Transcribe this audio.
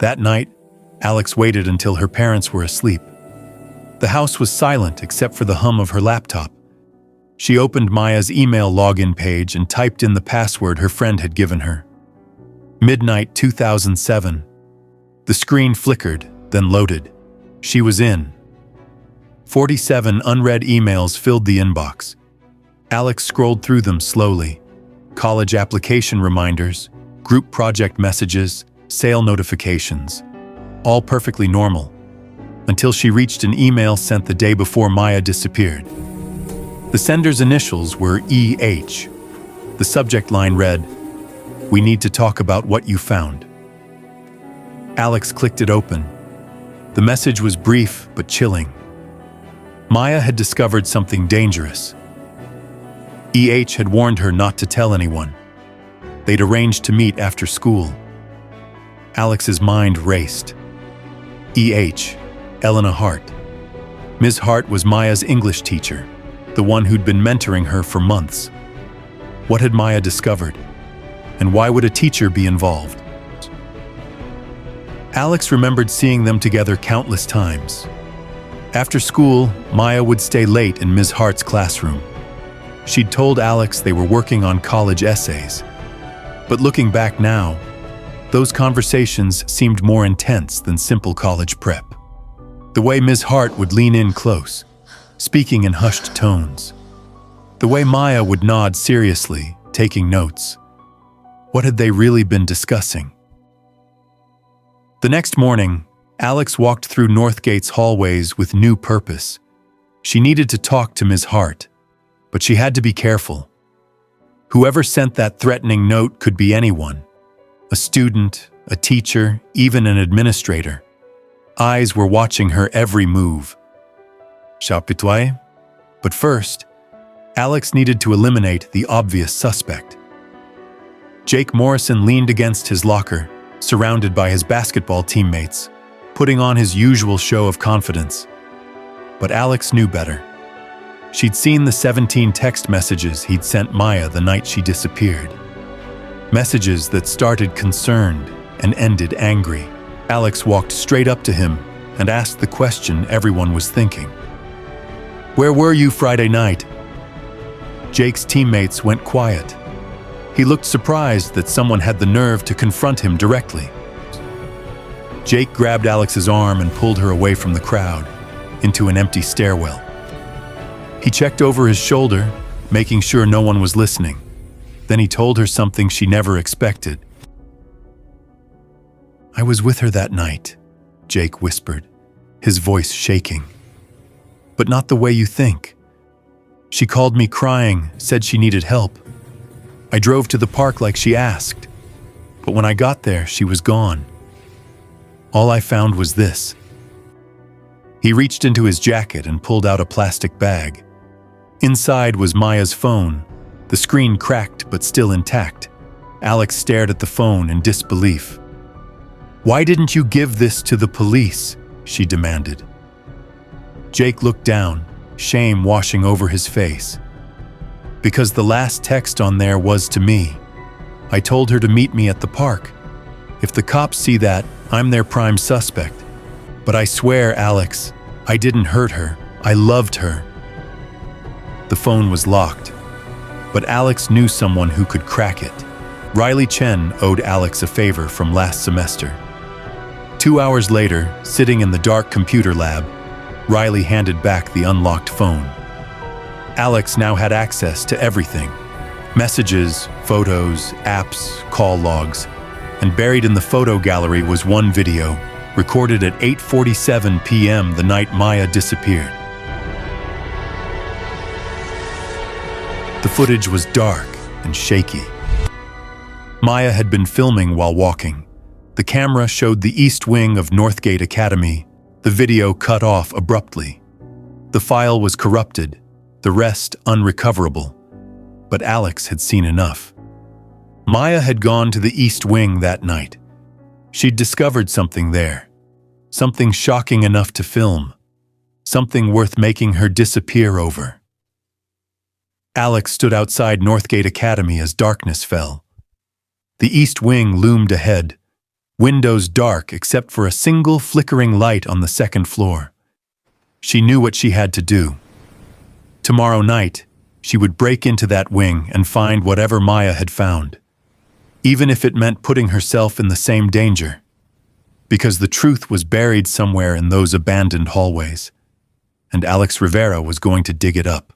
That night, Alex waited until her parents were asleep. The house was silent except for the hum of her laptop. She opened Maya's email login page and typed in the password her friend had given her. Midnight 2007. The screen flickered, then loaded. She was in. 47 unread emails filled the inbox. Alex scrolled through them slowly. College application reminders, group project messages, sale notifications. All perfectly normal, until she reached an email sent the day before Maya disappeared. The sender's initials were EH. The subject line read, "We need to talk about what you found." Alex clicked it open. The message was brief but chilling. Maya had discovered something dangerous. EH had warned her not to tell anyone. They'd arranged to meet after school. Alex's mind raced. EH, Elena Hart. Ms. Hart was Maya's English teacher, the one who'd been mentoring her for months. What had Maya discovered? And why would a teacher be involved? Alex remembered seeing them together countless times. After school, Maya would stay late in Ms. Hart's classroom. She'd told Alex they were working on college essays. But looking back now, those conversations seemed more intense than simple college prep. The way Ms. Hart would lean in close, speaking in hushed tones. The way Maya would nod seriously, taking notes. What had they really been discussing? The next morning, Alex walked through Northgate's hallways with new purpose. She needed to talk to Ms. Hart, but she had to be careful. Whoever sent that threatening note could be anyone. A student, a teacher, even an administrator. Eyes were watching her every move. Chapitoye? But first, Alex needed to eliminate the obvious suspect. Jake Morrison leaned against his locker, surrounded by his basketball teammates, putting on his usual show of confidence. But Alex knew better. She'd seen the 17 text messages he'd sent Maya the night she disappeared. Messages that started concerned and ended angry. Alex walked straight up to him and asked the question everyone was thinking. "Where were you Friday night?" Jake's teammates went quiet. He looked surprised that someone had the nerve to confront him directly. Jake grabbed Alex's arm and pulled her away from the crowd, into an empty stairwell. He checked over his shoulder, making sure no one was listening. Then he told her something she never expected. "I was with her that night," Jake whispered, his voice shaking. "But not the way you think. She called me crying, said she needed help. I drove to the park like she asked, but when I got there, she was gone. All I found was this." He reached into his jacket and pulled out a plastic bag. Inside was Maya's phone, the screen cracked but still intact. Alex stared at the phone in disbelief. "Why didn't you give this to the police?" she demanded. Jake looked down, shame washing over his face. "Because the last text on there was to me. I told her to meet me at the park. If the cops see that, I'm their prime suspect. But I swear, Alex, I didn't hurt her. I loved her." The phone was locked, but Alex knew someone who could crack it. Maya Chen owed Alex a favor from last semester. 2 hours later, sitting in the dark computer lab, Riley handed back the unlocked phone. Alex now had access to everything. Messages, photos, apps, call logs. And buried in the photo gallery was one video, recorded at 8:47 p.m. the night Maya disappeared. The footage was dark and shaky. Maya had been filming while walking. The camera showed the east wing of Northgate Academy. The video cut off abruptly. The file was corrupted, the rest unrecoverable. But Alex had seen enough. Maya had gone to the east wing that night. She'd discovered something there. Something shocking enough to film. Something worth making her disappear over. Alex stood outside Northgate Academy as darkness fell. The east wing loomed ahead, windows dark except for a single flickering light on the second floor. She knew what she had to do. Tomorrow night, she would break into that wing and find whatever Maya had found, even if it meant putting herself in the same danger, because the truth was buried somewhere in those abandoned hallways, and Alex Rivera was going to dig it up.